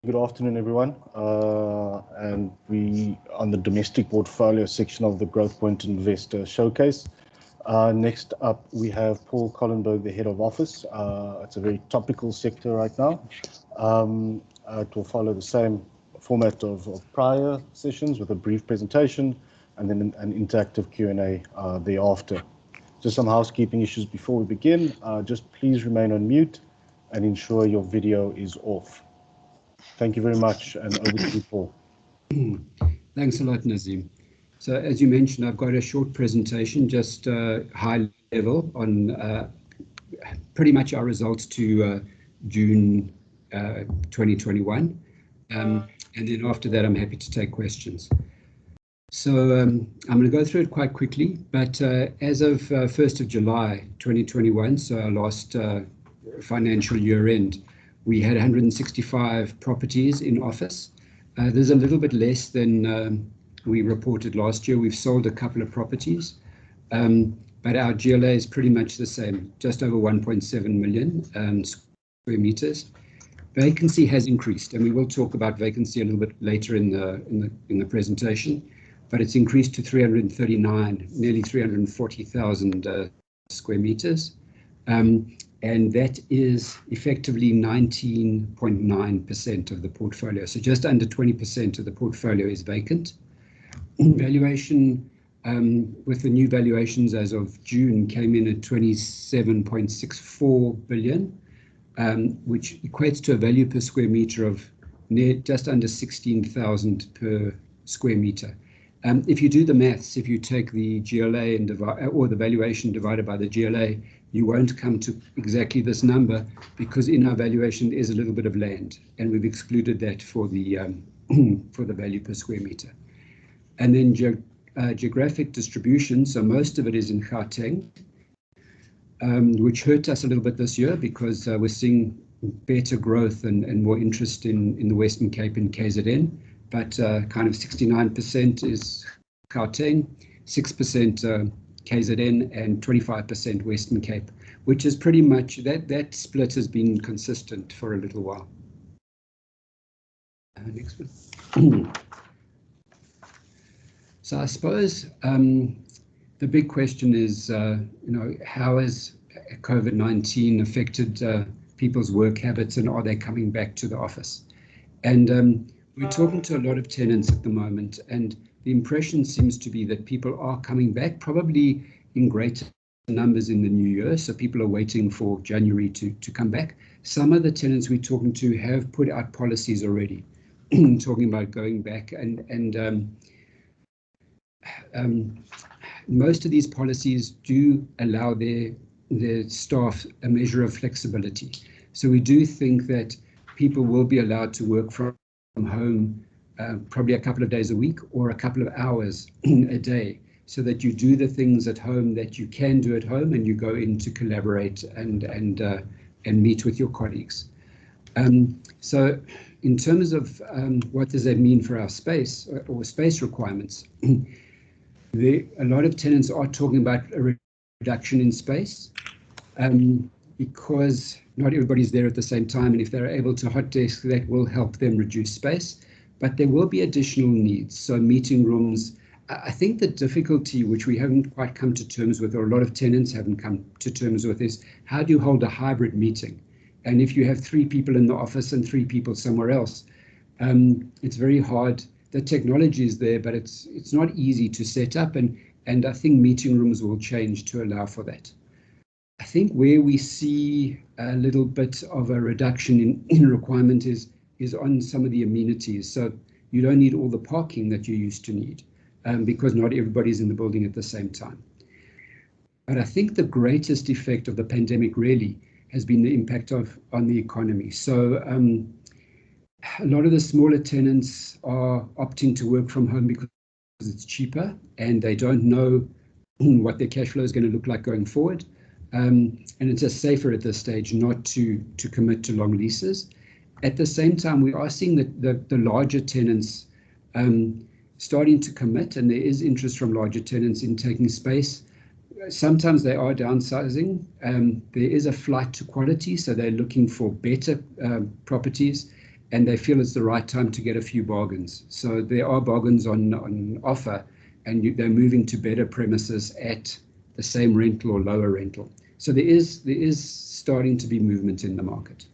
Good afternoon, everyone. And we on the domestic portfolio section of the Growthpoint Investor Showcase. Next up, we have Paul Collenberg, the head of office. It's a very topical sector right now. It will follow the same format of prior sessions with a brief presentation and then an interactive Q&A thereafter. Just some housekeeping issues before we begin. Just please remain on mute and ensure your video is off. Thank you very much, and over to you, Paul. Thanks a lot, Nazim. So as you mentioned, I've got a short presentation, just high level on pretty much our results to June 2021. And then after that, I'm happy to take questions. So I'm going to go through it quite quickly, but as of 1st of July 2021, so our last financial year end, we had 165 properties in office. There's a little bit less than we reported last year. We've sold a couple of properties, but our GLA is pretty much the same, just over 1.7 million square meters. Vacancy has increased, and we will talk about vacancy a little bit later in the presentation, but it's increased to 339, nearly 340,000 square meters. And that is effectively 19.9% of the portfolio. So just under 20% of the portfolio is vacant. Valuation, with the new valuations as of June, came in at 27.64 billion, which equates to a value per square meter of just under 16,000 per square meter. If you do the maths, if you take the GLA and or the valuation divided by the GLA, you won't come to exactly this number, because in our valuation is a little bit of land, and we've excluded that for the for the value per square meter. And then geographic distribution, so most of it is in Gauteng, which hurt us a little bit this year because we're seeing better growth and more interest in the Western Cape and KZN, but kind of 69% is Gauteng, 6% KZN, and 25% Western Cape, which is pretty much, that split has been consistent for a little while. Next one. So I suppose the big question is, how has COVID-19 affected people's work habits, and are they coming back to the office? And we're talking to a lot of tenants at the moment, and the impression seems to be that people are coming back, probably in greater numbers in the new year. So people are waiting for January to come back. Some of the tenants we're talking to have put out policies already, talking about going back, and most of these policies do allow their staff a measure of flexibility. So we do think that people will be allowed to work from home probably a couple of days a week or a couple of hours a day, so that you do the things at home that you can do at home, and you go in to collaborate and meet with your colleagues. So in terms of what does that mean for our space or space requirements, a lot of tenants are talking about a reduction in space because not everybody's there at the same time, and if they're able to hot desk, that will help them reduce space. But there will be additional needs, so meeting rooms. I think the difficulty, which we haven't quite come to terms with, or a lot of tenants haven't come to terms with, is how do you hold a hybrid meeting? And if you have 3 people in the office and 3 people somewhere else, it's very hard. The technology is there, but it's not easy to set up, and I think meeting rooms will change to allow for that. I think where we see a little bit of a reduction in requirement is on some of the amenities. So you don't need all the parking that you used to need, because not everybody's in the building at the same time. But I think the greatest effect of the pandemic really has been the impact on the economy. So a lot of the smaller tenants are opting to work from home because it's cheaper, and they don't know what their cash flow is going to look like going forward. And it's just safer at this stage not to commit to long leases. At the same time, we are seeing that the larger tenants starting to commit, and there is interest from larger tenants in taking space. Sometimes they are downsizing. There is a flight to quality, so they're looking for better properties. and they feel it's the right time to get a few bargains. So there are bargains on offer, and they're moving to better premises at the same rental or lower rental. So there is starting to be movement in the market.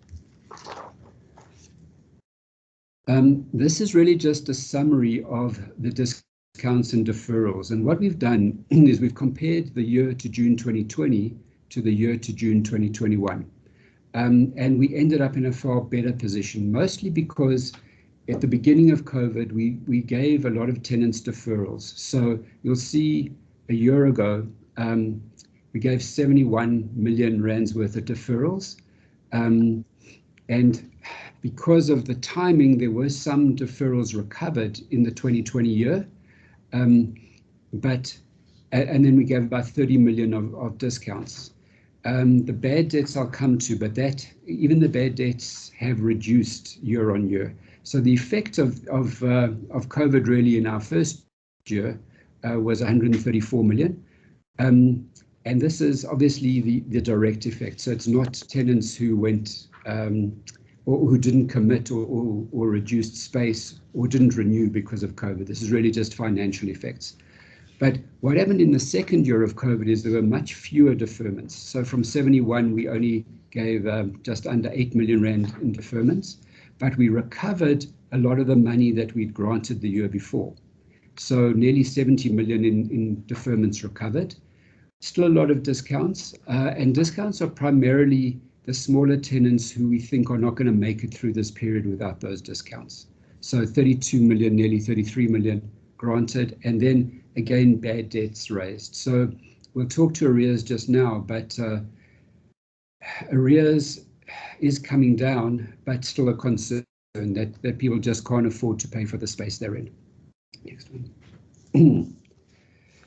This is really just a summary of the discounts and deferrals. And what we've done is we've compared the year to June 2020 to the year to June 2021. And we ended up in a far better position, mostly because at the beginning of COVID, we gave a lot of tenants deferrals. So you'll see a year ago, we gave 71 million rands worth of deferrals. And because of the timing, there were some deferrals recovered in the 2020 year. And then we gave about 30 million of discounts. The bad debts I'll come to, but even the bad debts have reduced year on year. So the effect of COVID really in our first year was 134 million. And this is obviously the direct effect. So it's not tenants who went or who didn't commit or reduced space or didn't renew because of COVID. This is really just financial effects. But what happened in the second year of COVID is there were much fewer deferments. So from 71, we only gave just under 8 million rand in deferments, but we recovered a lot of the money that we'd granted the year before. So nearly 70 million in deferments recovered. Still a lot of discounts, and discounts are primarily the smaller tenants who we think are not going to make it through this period without those discounts. So 32 million, nearly 33 million granted, and then again, bad debts raised. So we'll talk to arrears just now, but arrears is coming down, but still a concern that people just can't afford to pay for the space they're in. Next one.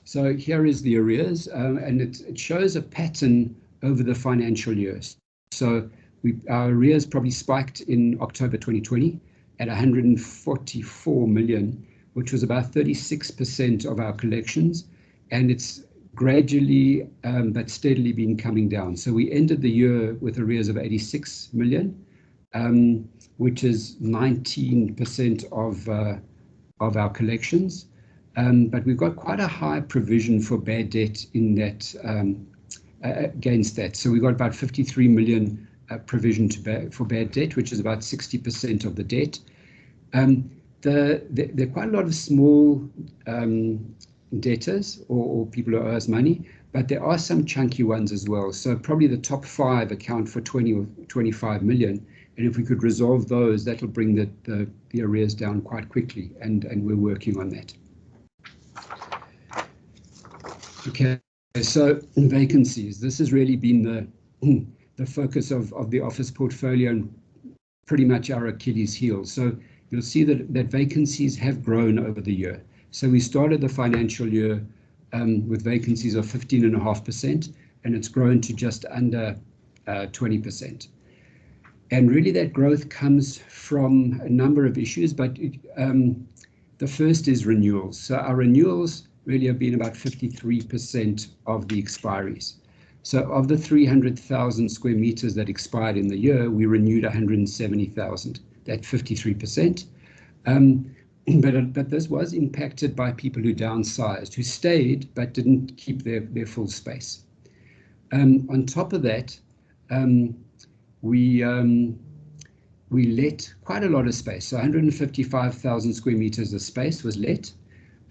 So here is the arrears, and it shows a pattern over the financial years. So our arrears probably spiked in October 2020 at 144 million, which was about 36% of our collections, and it's gradually but steadily been coming down. So we ended the year with arrears of 86 million, which is 19% of our collections. But we've got quite a high provision for bad debt in that against that. So we've got about 53 million provision for bad debt, which is about 60% of the debt. There are quite a lot of small debtors or people who owe us money, but there are some chunky ones as well. So probably the top 5 account for 20 or 25 million. And if we could resolve those, that'll bring the arrears down quite quickly, and we're working on that. Okay, so vacancies. This has really been the focus of the office portfolio and pretty much our Achilles heel. So you'll see that vacancies have grown over the year. So we started the financial year with vacancies of 15.5%, and it's grown to just under 20%. And really that growth comes from a number of issues, but the first is renewals. So our renewals really have been about 53% of the expiries. So of the 300,000 square meters that expired in the year, we renewed 170,000, that 53%. But this was impacted by people who downsized, who stayed but didn't keep their full space. On top of that, we let quite a lot of space. So 155,000 square meters of space was let.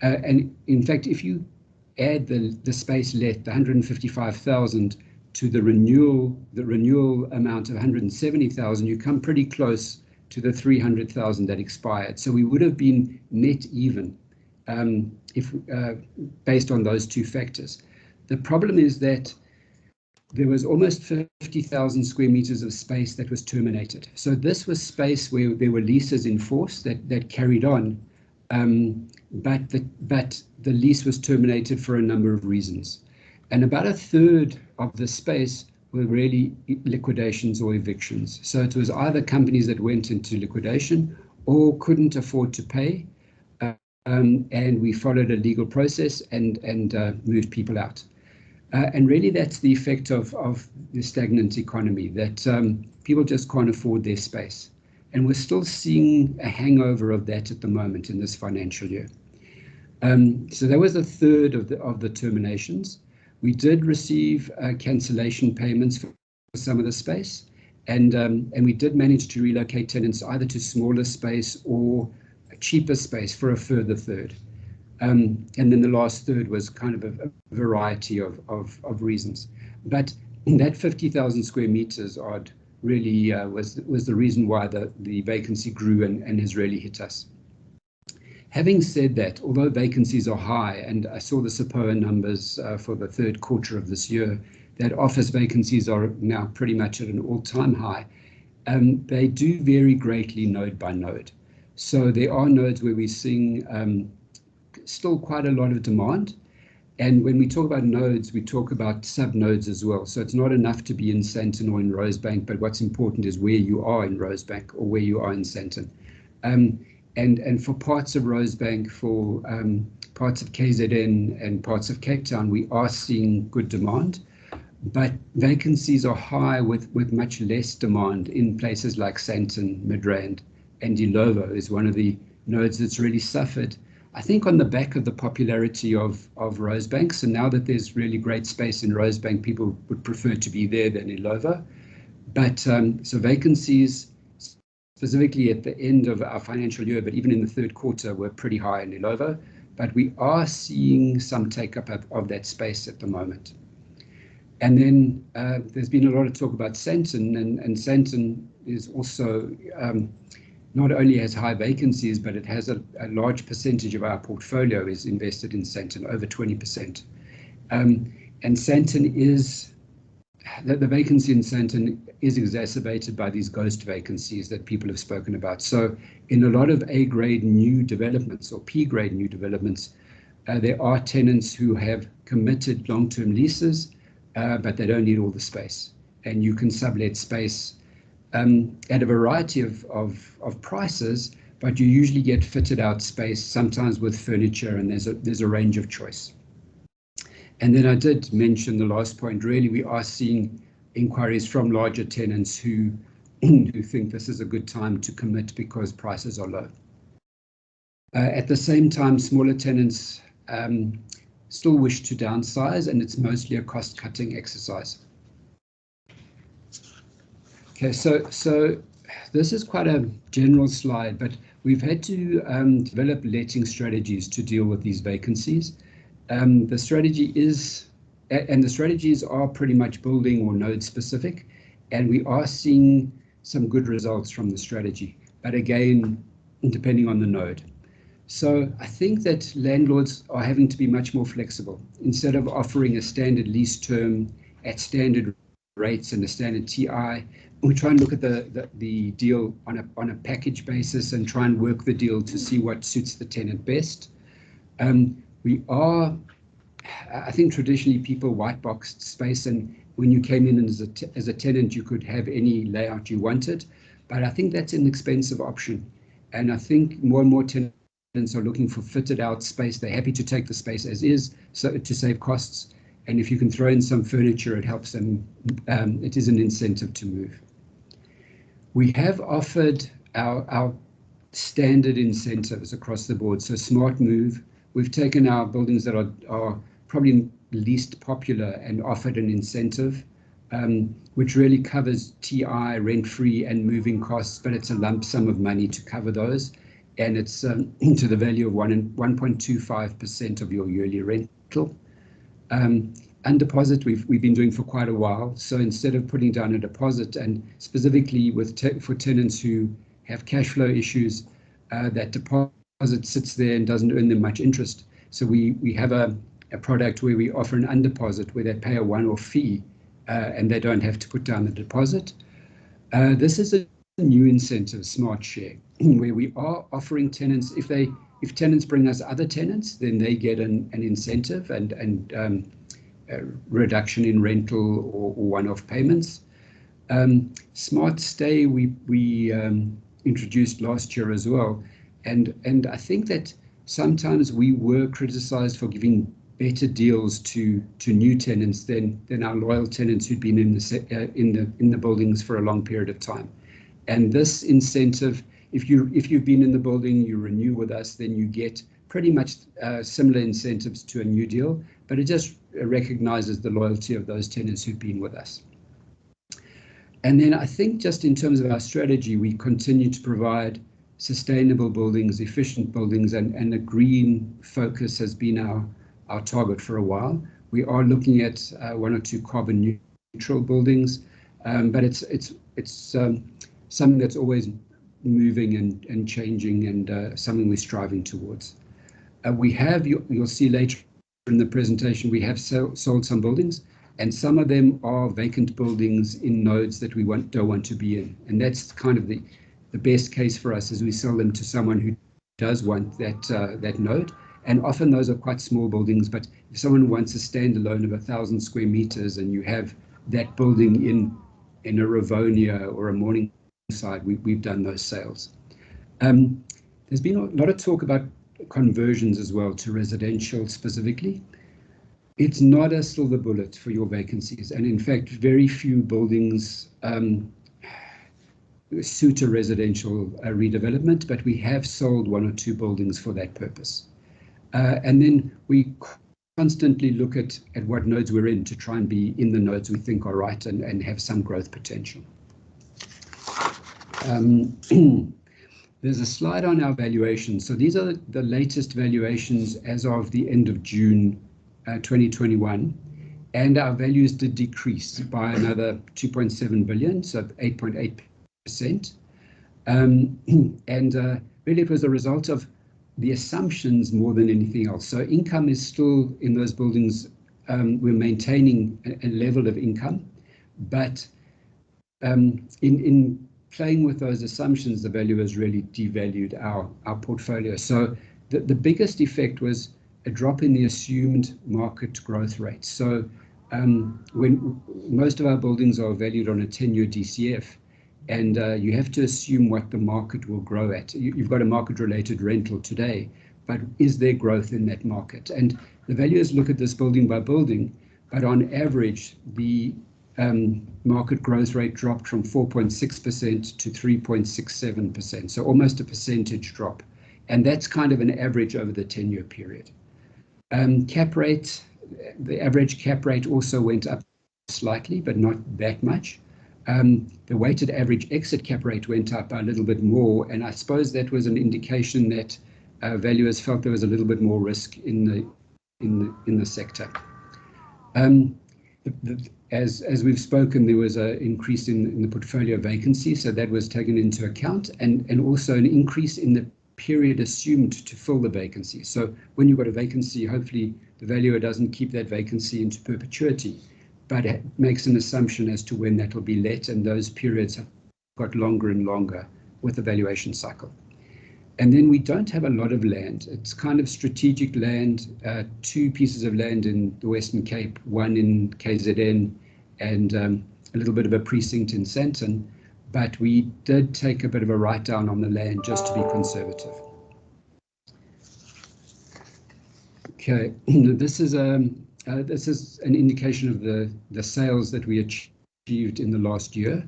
And in fact, if you add the space let, the 155,000 to the renewal amount of 170,000, you come pretty close to the 300,000 that expired. So we would have been net even if based on those two factors. The problem is that there was almost 50,000 square meters of space that was terminated. So this was space where there were leases in force that carried on, but the lease was terminated for a number of reasons. And about a third of the space were really liquidations or evictions. So it was either companies that went into liquidation or couldn't afford to pay, and we followed a legal process and moved people out. And really that's the effect of the stagnant economy, that people just can't afford their space. and we're still seeing a hangover of that at the moment in this financial year. So that was a third of the terminations. We did receive cancellation payments for some of the space, and we did manage to relocate tenants either to smaller space or a cheaper space for a further third. And then the last third was kind of a variety of reasons. But that 50,000 square meters odd really was the reason why the vacancy grew and has really hit us. Having said that, although vacancies are high, and I saw the SAPOA numbers for the third quarter of this year, that office vacancies are now pretty much at an all-time high. They do vary greatly node by node. So there are nodes where we're seeing still quite a lot of demand. And when we talk about nodes, we talk about sub-nodes as well. So it's not enough to be in Sandton or in Rosebank, but what's important is where you are in Rosebank or where you are in Sandton. And for parts of Rosebank, for parts of KZN and parts of Cape Town, we are seeing good demand. But vacancies are high with much less demand in places like Sandton, Midrand, and Illovo is one of the nodes that's really suffered, I think, on the back of the popularity of Rosebank. So now that there's really great space in Rosebank, people would prefer to be there than Illovo. But so vacancies, specifically at the end of our financial year, but even in the third quarter, were pretty high in Illovo. But we are seeing some take-up of that space at the moment. And then there's been a lot of talk about Sandton, and Sandton is also not only has high vacancies, but it has a large percentage of our portfolio is invested in Sandton, over 20%. And Sandton is, the vacancy in Sandton is exacerbated by these ghost vacancies that people have spoken about. So in a lot of A-grade new developments or P-grade new developments, there are tenants who have committed long-term leases, but they don't need all the space. And you can sublet space at a variety of prices, but you usually get fitted out space, sometimes with furniture, and there's a range of choice. And then I did mention the last point, really, we are seeing inquiries from larger tenants who think this is a good time to commit because prices are low. At the same time, smaller tenants still wish to downsize, and it's mostly a cost-cutting exercise. Okay, so this is quite a general slide, but we've had to develop letting strategies to deal with these vacancies. The strategies are pretty much building or node specific, and we are seeing some good results from the strategy, but again, depending on the node. So I think that landlords are having to be much more flexible. Instead of offering a standard lease term at standard rates and a standard TI, we try and look at the deal on a package basis and try and work the deal to see what suits the tenant best. I think traditionally people white boxed space, and when you came in as a tenant, you could have any layout you wanted. But I think that's an expensive option. And I think more and more tenants are looking for fitted out space. They're happy to take the space as is, so to save costs. And if you can throw in some furniture, it helps them. It is an incentive to move. We have offered our standard incentives across the board. So smart move. We've taken our buildings that are probably least popular and offered an incentive, which really covers TI, rent-free, and moving costs, but it's a lump sum of money to cover those. And it's to the value of 1.25% of your yearly rental. And deposit we've been doing for quite a while. So instead of putting down a deposit, and specifically for tenants who have cash flow issues, that deposit sits there and doesn't earn them much interest. So we have a product where we offer an undeposit where they pay a one-off fee and they don't have to put down the deposit. This is a new incentive, Smart Share, where we are offering tenants, if tenants bring us other tenants, then they get an incentive and a reduction in rental or one-off payments. Smart Stay we introduced last year as well, and I think that sometimes we were criticized for giving better deals to new tenants than our loyal tenants who'd been in the buildings for a long period of time. And this incentive, if you've been in the building, you renew with us, then you get pretty much similar incentives to a new deal, but it just recognizes the loyalty of those tenants who've been with us. And then I think just in terms of our strategy, we continue to provide sustainable buildings, efficient buildings, and a green focus has been our target for a while. We are looking at 1 or 2 carbon neutral buildings, but it's something that's always moving and changing, and something we're striving towards. We have, you'll see later in the presentation, we have sold some buildings, and some of them are vacant buildings in nodes that we don't want to be in. And that's kind of the best case for us, is we sell them to someone who does want that node. And often those are quite small buildings, but if someone wants a standalone of 1,000 square meters and you have that building in a Rivonia or a Morningside, we've done those sales. There's been a lot of talk about conversions as well to residential specifically. It's not a silver bullet for your vacancies, and in fact, very few buildings suit a residential redevelopment, but we have sold 1 or 2 buildings for that purpose. And then we constantly look at what nodes we're in to try and be in the nodes we think are right and have some growth potential. There's a slide on our valuations. So these are the latest valuations as of the end of June 2021, and our values did decrease by another 2.7 billion, so 8.8%. And really it was a result of the assumptions more than anything else. So income is still in those buildings, we're maintaining a level of income, but in playing with those assumptions, the valuers really devalued our portfolio. So the biggest effect was a drop in the assumed market growth rate. So when most of our buildings are valued on a 10-year DCF, and you have to assume what the market will grow at. You've got a market-related rental today, but is there growth in that market? And the valuers look at this building by building, but on average, the market growth rate dropped from 4.6% to 3.67%, so almost a percentage drop. And that's kind of an average over the 10-year period. Cap rate, the average cap rate also went up slightly, but not that much. The weighted average exit cap rate went up a little bit more, and I suppose that was an indication that valuers felt there was a little bit more risk in the sector. As we've spoken, there was an increase in the portfolio vacancy, so that was taken into account, and also an increase in the period assumed to fill the vacancy. So when you've got a vacancy, hopefully the valuer doesn't keep that vacancy into perpetuity, but it makes an assumption as to when that will be let, and those periods have got longer and longer with the valuation cycle. And then we don't have a lot of land. It's kind of strategic land, 2 pieces of land in the Western Cape, 1 in KZN, and a little bit of a precinct in Sandton. But we did take a bit of a write-down on the land just to be conservative. Okay, this is an indication of the sales that we achieved in the last year.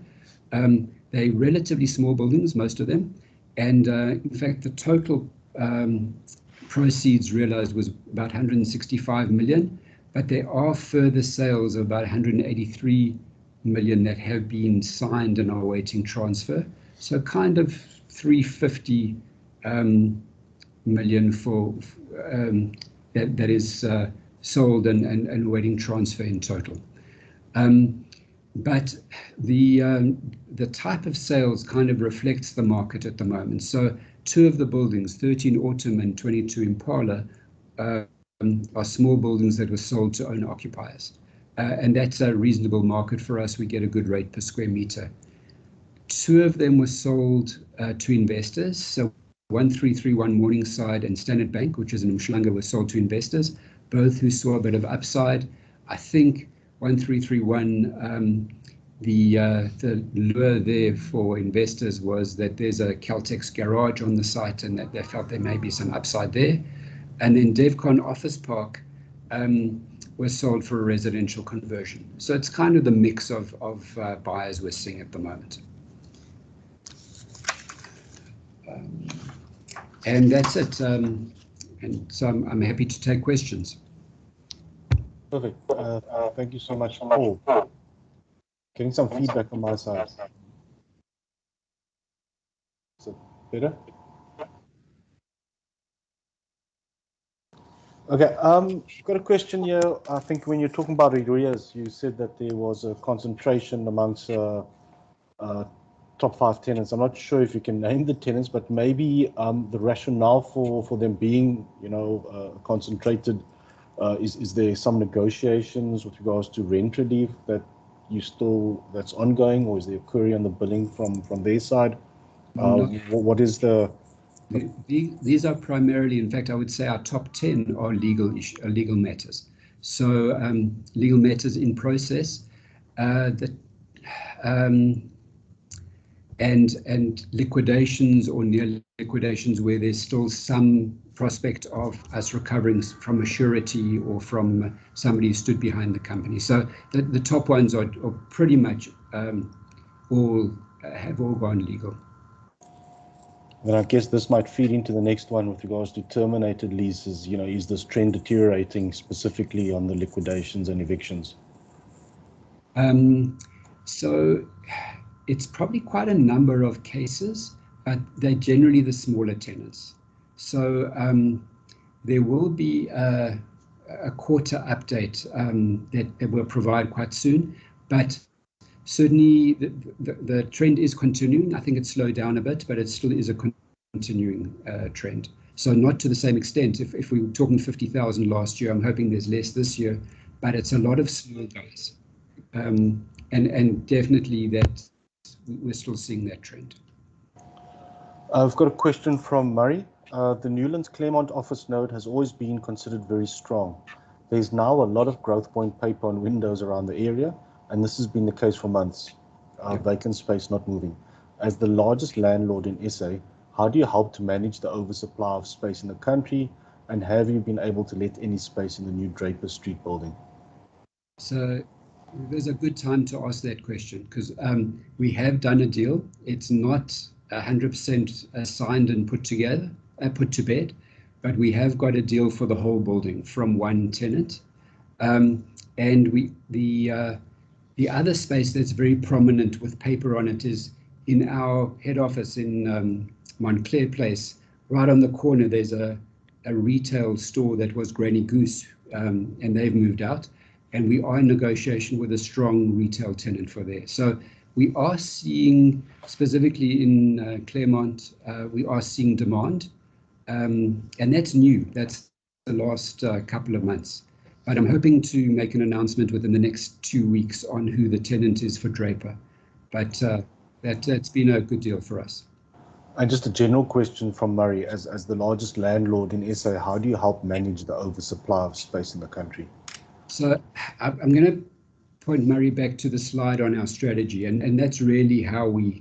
They're relatively small buildings, most of them, and in fact the total proceeds realized was about 165 million, but there are further sales of about 183 million that have been signed and are awaiting transfer. So kind of 350 million for that is sold and awaiting transfer in total. But the type of sales kind of reflects the market at the moment. So 2 of the buildings, 13 Autumn and 22 Impala, are small buildings that were sold to owner occupiers. And that's a reasonable market for us. We get a good rate per square meter. 2 of them were sold to investors. So 1331 Morningside and Standard Bank, which is in Umhlanga, were sold to investors, both who saw a bit of upside. I think 1331, the lure there for investors was that there's a Caltex garage on the site and that they felt there may be some upside there. And then Devcon Office Park was sold for a residential conversion. So it's kind of the mix of buyers we're seeing at the moment. And that's it. And so I'm happy to take questions. Perfect. Thank you so much, Paul. Getting some feedback on my side. Is it better? Okay, got a question here. I think when you're talking about arrears, you said that there was a concentration amongst top 5 tenants. I'm not sure if you can name the tenants, but maybe the rationale for them being, concentrated. Is there some negotiations with regards to rent relief that's ongoing, or is there a query on the billing from their side? No. What is the These are primarily, in fact, I would say our top 10 are legal matters. So legal matters in process and liquidations or near liquidations where there's still some prospect of us recovering from a surety or from somebody who stood behind the company. So the top ones are pretty much all gone legal. Then I guess this might feed into the next one with regards to terminated leases. Is this trend deteriorating specifically on the liquidations and evictions? So it's probably quite a number of cases, but they're generally the smaller tenants. So there will be a quarter update that we'll provide quite soon, but certainly the trend is continuing. I think it's slowed down a bit, but it still is a continuing trend. So not to the same extent. If we were talking 50,000 last year, I'm hoping there's less this year, but it's a lot of small guys. And definitely that we're still seeing that trend. I've got a question from Murray. The Newlands Claremont office node has always been considered very strong. There's now a lot of Growthpoint paper on windows around the area, and this has been the case for months. Vacant space not moving. As the largest landlord in SA, how do you help to manage the oversupply of space in the country, and have you been able to let any space in the new Draper Street building? So there's a good time to ask that question because we have done a deal. It's not 100% signed and put to bed, but we have got a deal for the whole building from one tenant. And the other space that's very prominent with paper on it is in our head office in Montclair Place. Right on the corner, there's a retail store that was Granny Goose, and they've moved out. And we are in negotiation with a strong retail tenant for there. So we are seeing, specifically in Claremont, we are seeing demand. And that's new. That's the last couple of months. But I'm hoping to make an announcement within the next 2 weeks on who the tenant is for Draper. But that's been a good deal for us. And just a general question from Murray, as the largest landlord in SA, how do you help manage the oversupply of space in the country? So I'm going to point Murray back to the slide on our strategy, and that's really how we've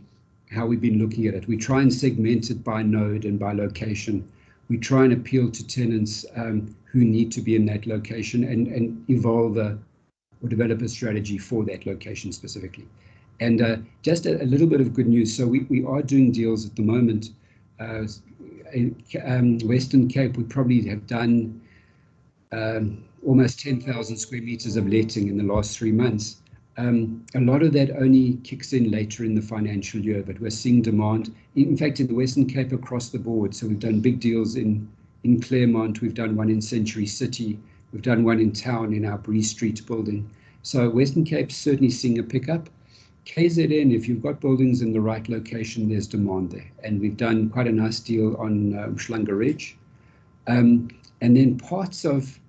been looking at it. We try and segment it by node and by location. We try and appeal to tenants who need to be in that location and evolve or develop a strategy for that location specifically. And just a little bit of good news. So we are doing deals at the moment. In Western Cape, we probably have done almost 10,000 square meters of letting in the last 3 months. A lot of that only kicks in later in the financial year, but we're seeing demand. In fact, in the Western Cape across the board. So we've done big deals in Claremont, we've done one in Century City, we've done one in town in our Bree Street building. So Western Cape's certainly seeing a pickup. KZN, if you've got buildings in the right location, there's demand there. And we've done quite a nice deal on Umhlanga Ridge. And then parts of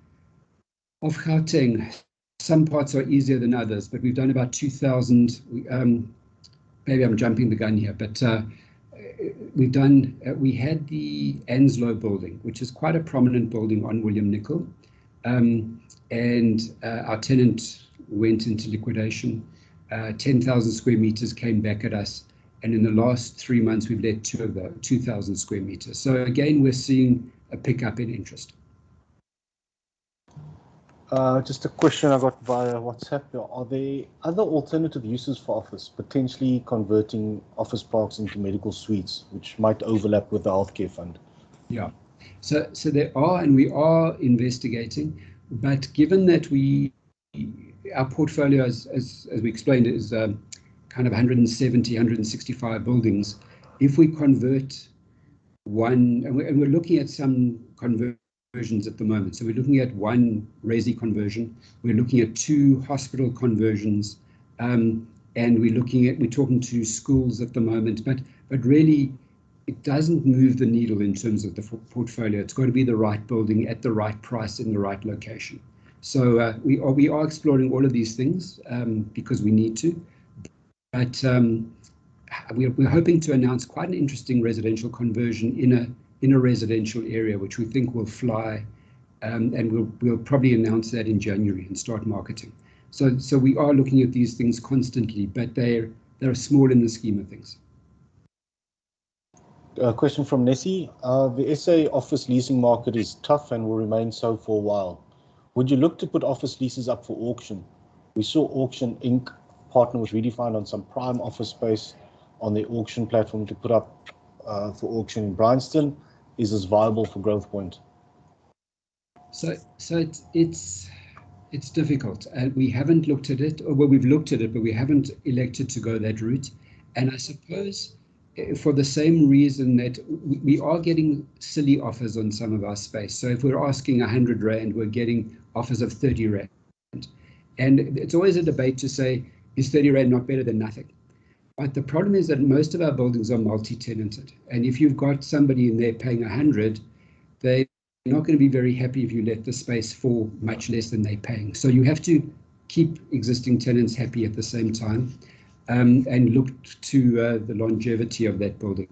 Gauteng, some parts are easier than others, but we've done about 2,000. Maybe I'm jumping the gun here, but we had the Anslow building, which is quite a prominent building on William Nicol. And our tenant went into liquidation. 10,000 square meters came back at us. And in the last 3 months, we've let 2,000 square meters. So again, we're seeing a pickup in interest. Just a question I got via WhatsApp. Are there other alternative uses for office, potentially converting office parks into medical suites, which might overlap with the healthcare fund? Yeah. So there are, and we are investigating, but given that our portfolio, as we explained, is kind of 170, 165 buildings. If we convert one, and we're looking at some conversions at the moment. So we're looking at one resi conversion, we're looking at 2 hospital conversions, and we're talking to schools at the moment, but really it doesn't move the needle in terms of the portfolio. It's got to be the right building at the right price in the right location. So we are exploring all of these things because we need to, but we're hoping to announce quite an interesting residential conversion in a residential area, which we think will fly, and we'll probably announce that in January and start marketing. So we are looking at these things constantly, but they're small in the scheme of things. A question from Nessie. The SA office leasing market is tough and will remain so for a while. Would you look to put office leases up for auction? We saw Auction Inc. partner with Redefine on some prime office space on the auction platform to put up for auction in Bryanston. Is this viable for Growthpoint? So it's difficult, and we haven't looked at it, or well, we've looked at it, but we haven't elected to go that route. And I suppose for the same reason that we are getting silly offers on some of our space. So if we're asking 100 Rand, we're getting offers of 30 Rand. And it's always a debate to say, is 30 Rand not better than nothing? But the problem is that most of our buildings are multi-tenanted. And if you've got somebody in there paying 100, they're not going to be very happy if you let the space for much less than they're paying. So you have to keep existing tenants happy at the same time, and look to the longevity of that building.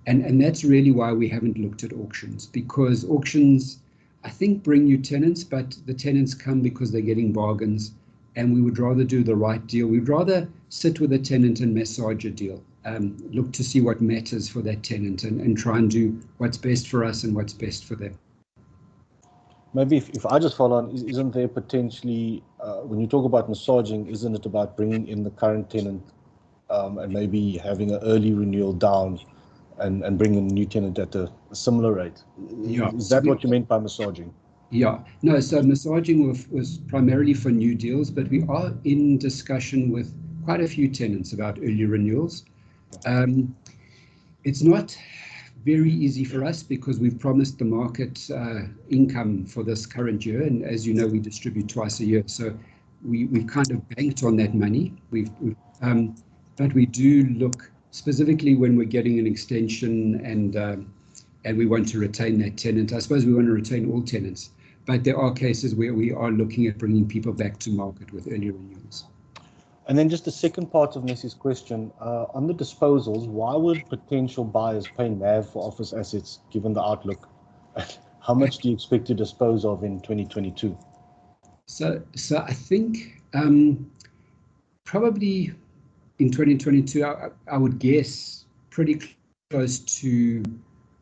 And that's really why we haven't looked at auctions, because auctions, I think, bring you tenants, but the tenants come because they're getting bargains, and we would rather do the right deal. We'd rather sit with a tenant and massage a deal, look to see what matters for that tenant, and try and do what's best for us and what's best for them. Maybe if I just follow on, isn't there potentially, when you talk about massaging, isn't it about bringing in the current tenant and maybe having an early renewal down and bringing a new tenant at a similar rate? Yeah. Is that what you meant by massaging? Yeah, no, so massaging was primarily for new deals, but we are in discussion with quite a few tenants about early renewals. It's not very easy for us because we've promised the market income for this current year, and as you know, we distribute twice a year, so we've kind of banked on that money. But we do look specifically when we're getting an extension and we want to retain that tenant. I suppose we want to retain all tenants, but there are cases where we are looking at bringing people back to market with early renewals. And then just the second part of Nessie's question, on the disposals, why would potential buyers pay NAV for office assets given the outlook? How much do you expect to dispose of in 2022? So I think probably in 2022, I would guess pretty close to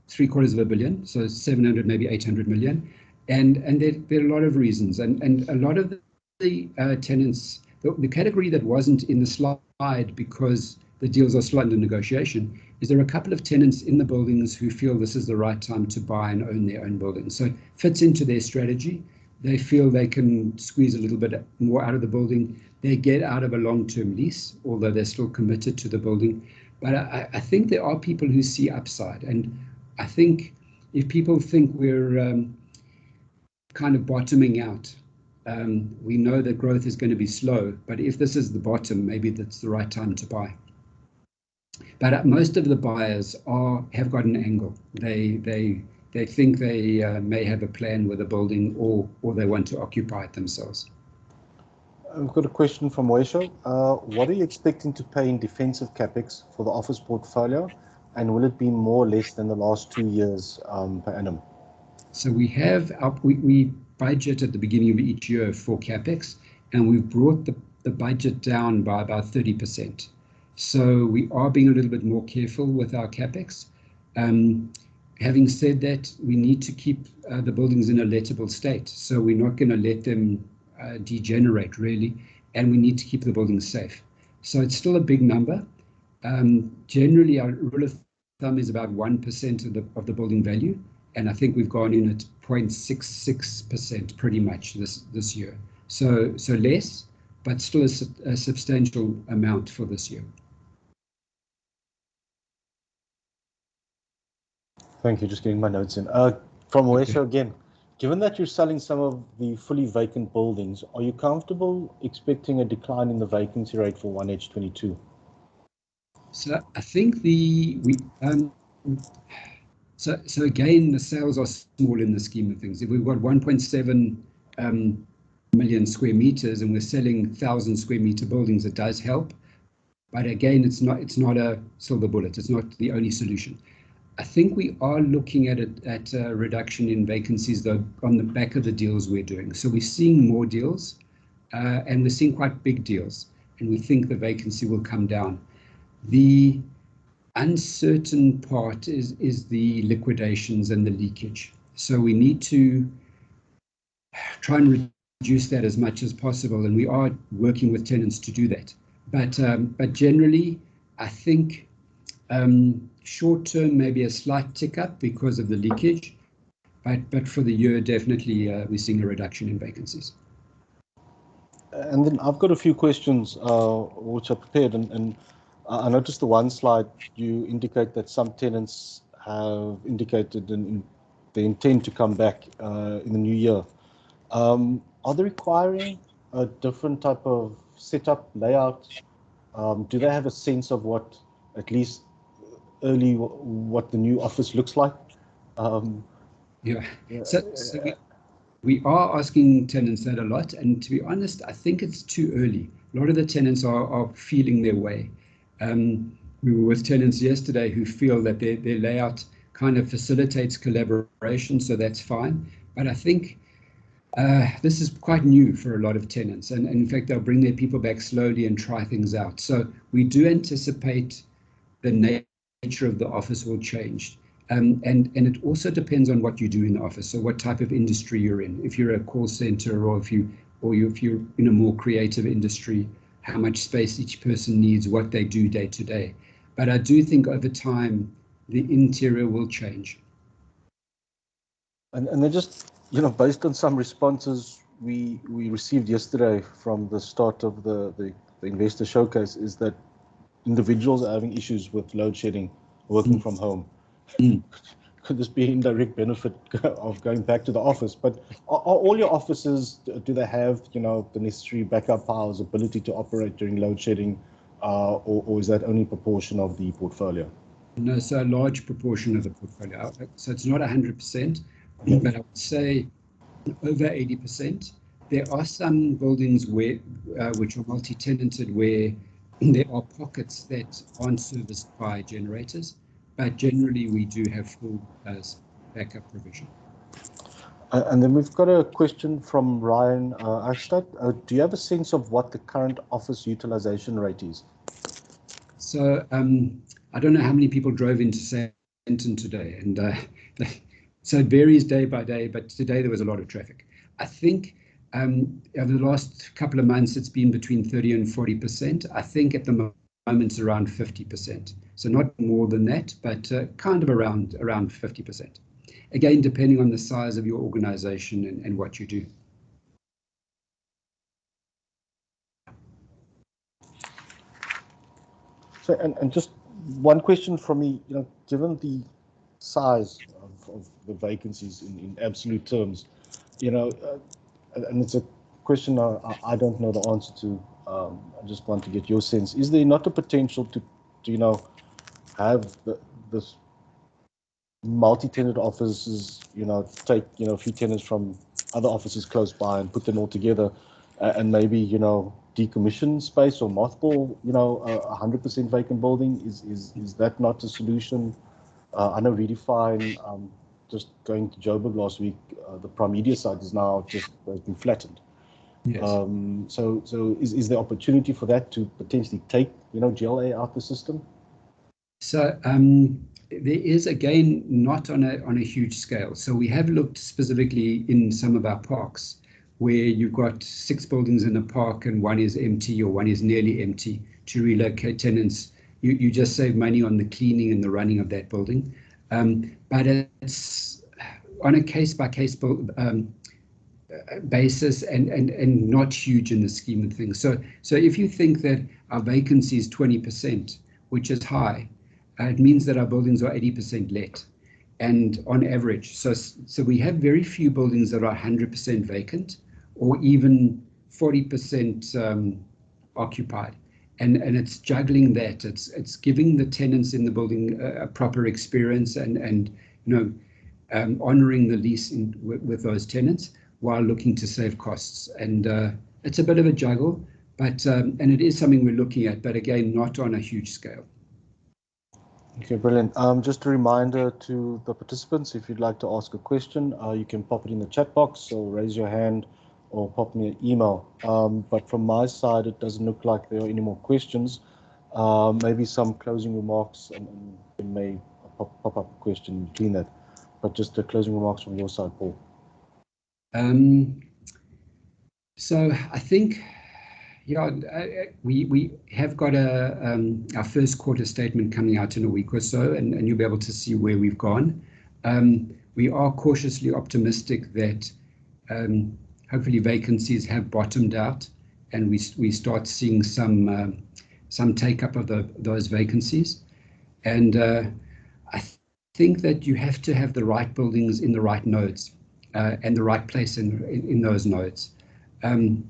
750 million, so 700, maybe 800 million. And there are a lot of reasons, and a lot of the tenants, the category that wasn't in the slide because the deals are still under negotiation, is there are a couple of tenants in the buildings who feel this is the right time to buy and own their own buildings. So it fits into their strategy. They feel they can squeeze a little bit more out of the building. They get out of a long-term lease, although they're still committed to the building. But I think there are people who see upside. And I think if people think we're kind of bottoming out, we know that growth is going to be slow, but if this is the bottom, maybe that's the right time to buy. But most of the buyers have got an angle. They think they may have a plan with a building, or they want to occupy it themselves. I've got a question from Waisho. What are you expecting to pay in defensive capex for the office portfolio, and will it be more or less than the last 2 years per annum? So we budget at the beginning of each year for capex, and we've brought the budget down by about 30%. So we are being a little bit more careful with our capex. Having said that, we need to keep the buildings in a lettable state, so we're not going to let them degenerate really, and we need to keep the buildings safe. So it's still a big number. Generally, our rule of thumb is about 1% of the building value, and I think we've gone in at 0.66% pretty much this year. So less, but still a substantial amount for this year. Thank you. Just getting my notes in. From Wesha again, given that you're selling some of the fully vacant buildings, are you comfortable expecting a decline in the vacancy rate for 1H22? So I think so again, the sales are small in the scheme of things. If we've got 1.7 million square meters and we're selling 1,000 square meter buildings, it does help. But again, it's not a silver bullet. It's not the only solution. I think we are looking at a reduction in vacancies, though, on the back of the deals we're doing. So we're seeing more deals, and we're seeing quite big deals, and we think the vacancy will come down. The uncertain part is the liquidations and the leakage. So we need to try and reduce that as much as possible, and we are working with tenants to do that. But generally, I think short term maybe a slight tick up because of the leakage, but for the year definitely we're seeing a reduction in vacancies. And then I've got a few questions which are prepared, and I noticed the one slide you indicate that some tenants have indicated they intend to come back in the new year. Are they requiring a different type of setup, layout? Do they have a sense of what, at least early, what the new office looks like? Yeah. So we are asking tenants that a lot, and to be honest, I think it's too early. A lot of the tenants are feeling their way. We were with tenants yesterday who feel that their layout kind of facilitates collaboration, so that's fine. But I think this is quite new for a lot of tenants, and in fact, they'll bring their people back slowly and try things out. So we do anticipate the nature of the office will change. And it also depends on what you do in the office. So what type of industry you're in. If you're a call center, or if you're in a more creative industry, how much space each person needs, what they do day to day. But I do think over time the interior will change. And then just, based on some responses we received yesterday from the start of the investor showcase, is that individuals are having issues with load shedding, working from home. Could this be an indirect benefit of going back to the office? But are all your offices, do they have the necessary backup powers, ability to operate during load shedding, or is that only a proportion of the portfolio? No, so a large proportion of the portfolio. So it's not 100%, but I would say over 80%. There are some buildings which are multi-tenanted, where there are pockets that aren't serviced by generators, but generally we do have full backup provision. And then we've got a question from Ryan Ashstad. Do you have a sense of what the current office utilization rate is? So I don't know how many people drove into Sandton today, and so it varies day by day, but today there was a lot of traffic. I think over the last couple of months it's been between 30 and 40%. I think at the moment it's around 50%. So not more than that, but kind of around 50%. Again, depending on the size of your organization and what you do. So, and just one question from me, given the size of the vacancies in absolute terms, and it's a question I don't know the answer to. I just want to get your sense. Is there not a potential to have this multi-tenant offices, take a few tenants from other offices close by and put them all together, and maybe decommission space or mothball 100% vacant building? Is that not a solution? I know Redefine, just going to Joburg last week, the Prime Media site has been flattened. Yes. So is there opportunity for that to potentially take GLA out the system? So there is, again, not on a huge scale. So we have looked specifically in some of our parks where you've got 6 buildings in a park and one is empty or one is nearly empty, to relocate tenants. You just save money on the cleaning and the running of that building. But on a case-by-case basis and not huge in the scheme of things. So if you think that our vacancy is 20%, which is high, it means that our buildings are 80% let, and on average. So we have very few buildings that are 100% vacant or even 40% occupied. And it's juggling that. It's giving the tenants in the building a proper experience and honoring the lease with those tenants while looking to save costs. And it's a bit of a juggle, but and it is something we're looking at, but again, not on a huge scale. Okay, brilliant. Just a reminder to the participants, if you'd like to ask a question, you can pop it in the chat box or raise your hand or pop me an email. But from my side, it doesn't look like there are any more questions. Maybe some closing remarks, and there may pop up a question between that. But just the closing remarks from your side, Paul. So I think, we have got our first quarter statement coming out in a week or so, and you'll be able to see where we've gone. We are cautiously optimistic that hopefully vacancies have bottomed out, and we start seeing some take up of those vacancies. And I think that you have to have the right buildings in the right nodes and the right place in those nodes.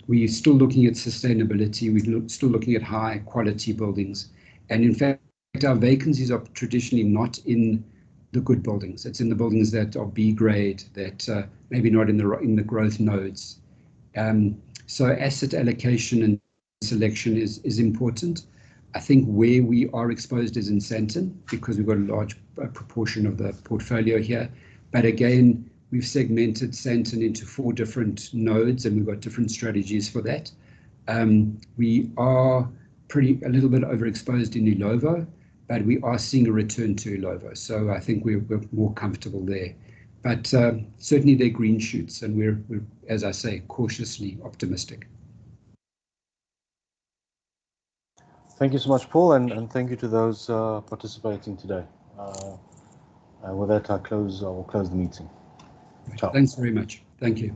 We're still looking at sustainability. We're still looking at high quality buildings. And in fact, our vacancies are traditionally not in the good buildings. It's in the buildings that are B grade, that maybe not in the growth nodes. So asset allocation and selection is important. I think where we are exposed is in Sandton, because we've got a large proportion of the portfolio here. But again, we've segmented Sandton into 4 different nodes, and we've got different strategies for that. We are a little bit overexposed in Ilovo, but we are seeing a return to Ilovo. So I think we're more comfortable there. But certainly they're green shoots, and we're, as I say, cautiously optimistic. Thank you so much, Paul, and thank you to those participating today. With that, I will close the meeting. Ciao. Thanks very much. Thank you.